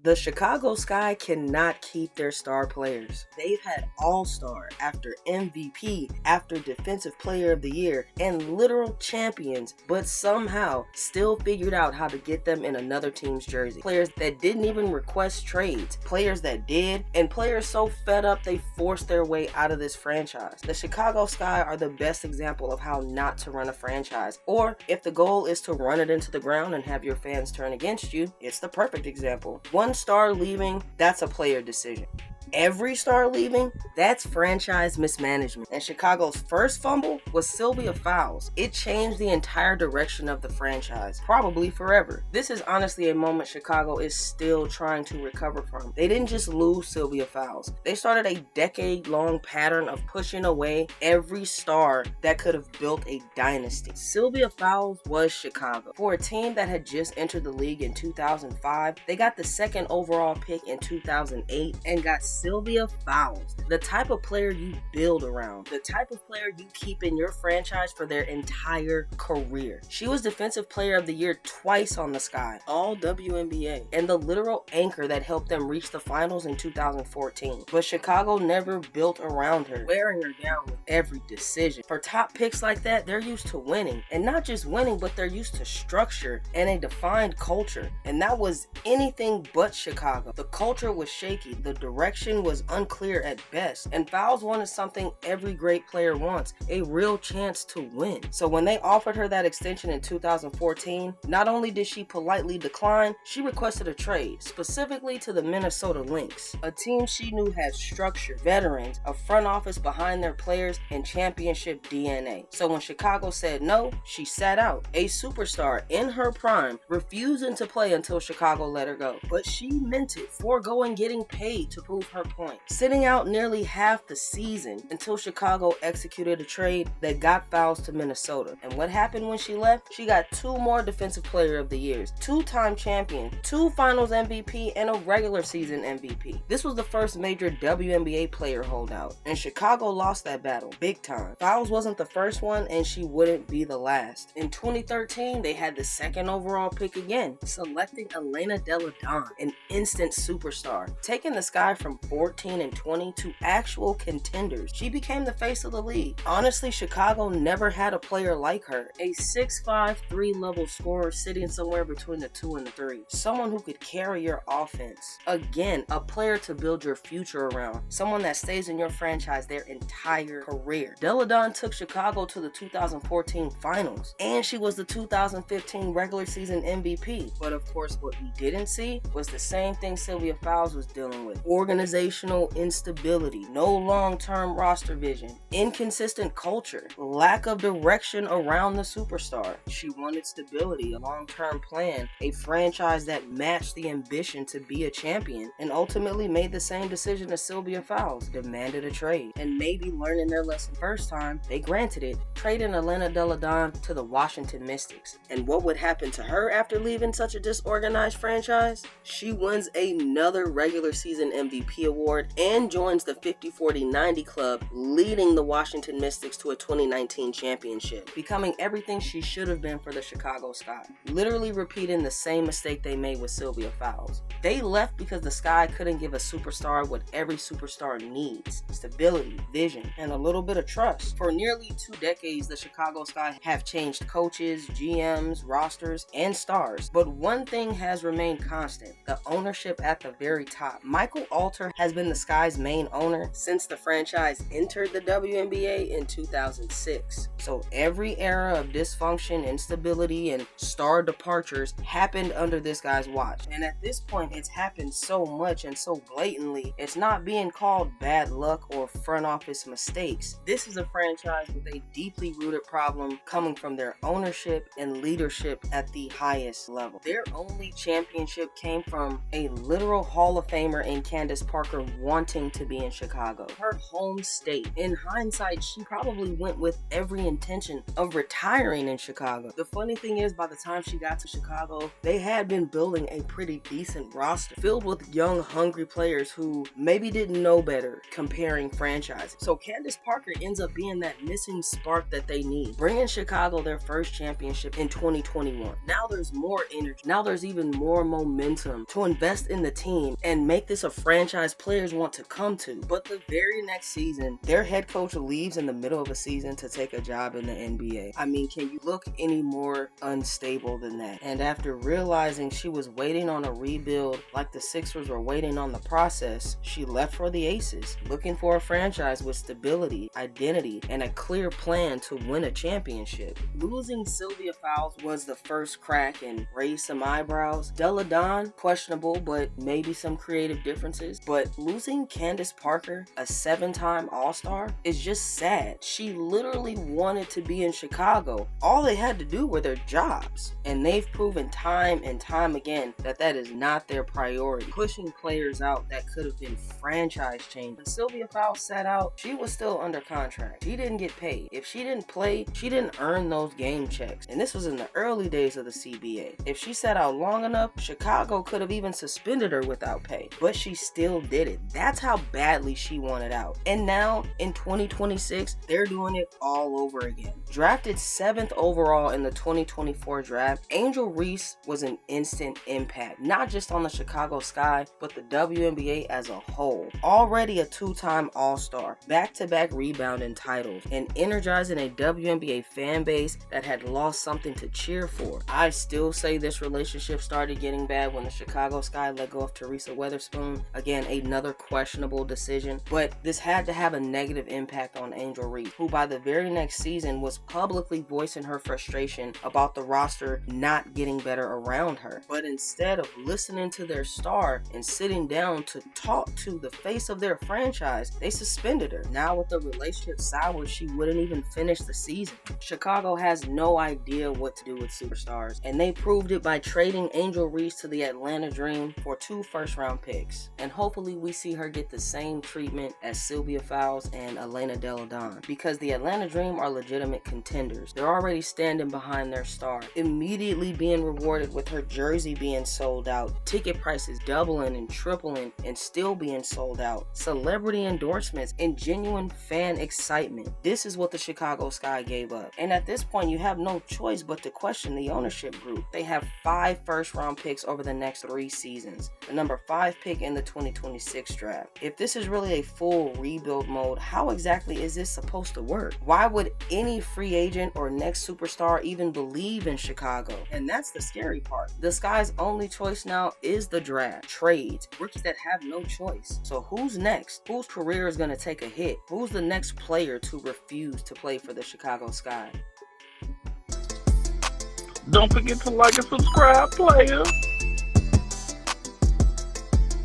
The Chicago Sky cannot keep their star players. They've had All-Star after MVP after Defensive Player of the Year and literal champions, but somehow still figured out how to get them in another team's jersey. Players that didn't even request trades, players that did, and players so fed up they forced their way out of this franchise. The Chicago Sky are the best example of how not to run a franchise, or if the goal is to run it into the ground and have your fans turn against you, it's the perfect example. One star leaving, that's a player decision. Every star leaving, that's franchise mismanagement. And Chicago's first fumble was Sylvia Fowles. It changed the entire direction of the franchise, probably forever. This is honestly a moment Chicago is still trying to recover from. They didn't just lose Sylvia Fowles. They started a decade-long pattern of pushing away every star that could have built a dynasty. Sylvia Fowles was Chicago. For a team that had just entered the league in 2005, they got the second overall pick in 2008 and got Sylvia Fowles, the type of player you build around, the type of player you keep in your franchise for their entire career. She was Defensive Player of the Year twice on the Sky, all WNBA, and the literal anchor that helped them reach the finals in 2014. But Chicago never built around her, wearing her down with every decision. For top picks like that, they're used to winning, and not just winning, but they're used to structure and a defined culture, and that was anything but Chicago. The culture was shaky, the direction was unclear at best, and Fowles wanted something every great player wants, a real chance to win. So when they offered her that extension in 2014, not only did she politely decline, she requested a trade, specifically to the Minnesota Lynx, a team she knew had structure, veterans, a front office behind their players, and championship DNA. So when Chicago said no, she sat out, a superstar in her prime, refusing to play until Chicago let her go. But she meant it, foregoing getting paid to prove her point, sitting out nearly half the season until Chicago executed a trade that got Fowles to Minnesota. And what happened when she left? She got 2 more Defensive Player of the Years, 2-time champion, 2 Finals MVP, and a regular season MVP. This was the first major WNBA player holdout, and Chicago lost that battle big time. Fowles wasn't the first one, and she wouldn't be the last. In 2013, they had the second overall pick again, selecting Elena Delle Donne, an instant superstar, taking the Sky from 14 and 20 to actual contenders. She became the face of the league. Honestly, Chicago never had a player like her. A 6'5", 3-level scorer sitting somewhere between the 2 and the 3. Someone who could carry your offense. Again, a player to build your future around. Someone that stays in your franchise their entire career. Delle Donne took Chicago to the 2014 finals, and she was the 2015 regular season MVP. But of course, what we didn't see was the same thing Sylvia Fowles was dealing with. Organizational instability, no long-term roster vision, inconsistent culture, lack of direction around the superstar. She wanted stability, a long-term plan, a franchise that matched the ambition to be a champion, and ultimately made the same decision as Sylvia Fowles, demanded a trade. And maybe learning their lesson first time, they granted it, trading Elena Delle Donne to the Washington Mystics. And what would happen to her after leaving such a disorganized franchise? She wins another regular season MVP award and joins the 50-40-90 club, leading the Washington Mystics to a 2019 championship, becoming everything she should have been for the Chicago Sky, literally repeating the same mistake they made with Sylvia Fowles. They left because the Sky couldn't give a superstar what every superstar needs: stability, vision, and a little bit of trust. For nearly 2 decades, the Chicago Sky have changed coaches, GMs, rosters, and stars, but one thing has remained constant: the ownership at the very top. Michael Alter has been the Sky's main owner since the franchise entered the WNBA in 2006. So every era of dysfunction, instability, and star departures happened under this guy's watch. And at this point, it's happened so much and so blatantly, it's not being called bad luck or front office mistakes. This is a franchise with a deeply rooted problem coming from their ownership and leadership at the highest level. Their only championship came from a literal Hall of Famer in Candace Parker Parker wanting to be in Chicago, her home state. In hindsight, she probably went with every intention of retiring in Chicago. The funny thing is, by the time she got to Chicago, they had been building a pretty decent roster filled with young, hungry players who maybe didn't know better comparing franchises. So Candace Parker ends up being that missing spark that they need, bringing Chicago their first championship in 2021. Now there's more energy. Now there's even more momentum to invest in the team and make this a franchise players want to come to. But the very next season, their head coach leaves in the middle of a season to take a job in the NBA. I mean, can you look any more unstable than that? And after realizing she was waiting on a rebuild like the Sixers were waiting on the process, she left for the Aces, looking for a franchise with stability, identity, and a clear plan to win a championship. Losing Sylvia Fowles was the first crack and raised some eyebrows. Delle Donne, questionable, but maybe some creative differences. But losing Candace Parker, a 7-time All-Star, is just sad. She literally wanted to be in Chicago. All they had to do were their jobs. And they've proven time and time again that that is not their priority. Pushing players out that could have been franchise changing. When Sylvia Fowles sat out, she was still under contract. She didn't get paid. If she didn't play, she didn't earn those game checks. And this was in the early days of the CBA. If she sat out long enough, Chicago could have even suspended her without pay. But she still did it. That's how badly she wanted out. And now, in 2026, they're doing it all over again. Drafted 7th overall in the 2024 draft, Angel Reese was an instant impact, not just on the Chicago Sky, but the WNBA as a whole. Already a 2-time All-Star, back-to-back rebounding titles, and energizing a WNBA fan base that had lost something to cheer for. I still say this relationship started getting bad when the Chicago Sky let go of Teresa Weatherspoon. Again, another questionable decision, but this had to have a negative impact on Angel Reese, who by the very next season was publicly voicing her frustration about the roster not getting better around her. But instead of listening to their star and sitting down to talk to the face of their franchise, they suspended her. Now with the relationship soured, she wouldn't even finish the season. Chicago has no idea what to do with superstars, and they proved it by trading Angel Reese to the Atlanta Dream for 2 first-round picks. And hopefully we see her get the same treatment as Sylvia Fowles and Elena Delle Donne, because the Atlanta Dream are legitimate contenders. They're already standing behind their star, immediately being rewarded with her jersey being sold out, ticket prices doubling and tripling and still being sold out, celebrity endorsements, and genuine fan excitement. This is what the Chicago Sky gave up. And at this point, you have no choice but to question the ownership group. They have 5 first-round picks over the next 3 seasons, the number 5 pick in the 2026 draft. If this is really a full rebuild mode, how exactly is this supposed to work? Why would any free agent or next superstar even believe in Chicago? And that's the scary part. The Sky's only choice now is the draft, trades, rookies that have no choice. So who's next? Whose career is going to take a hit? Who's the next player to refuse to play for the Chicago Sky? Don't forget to like and subscribe, players.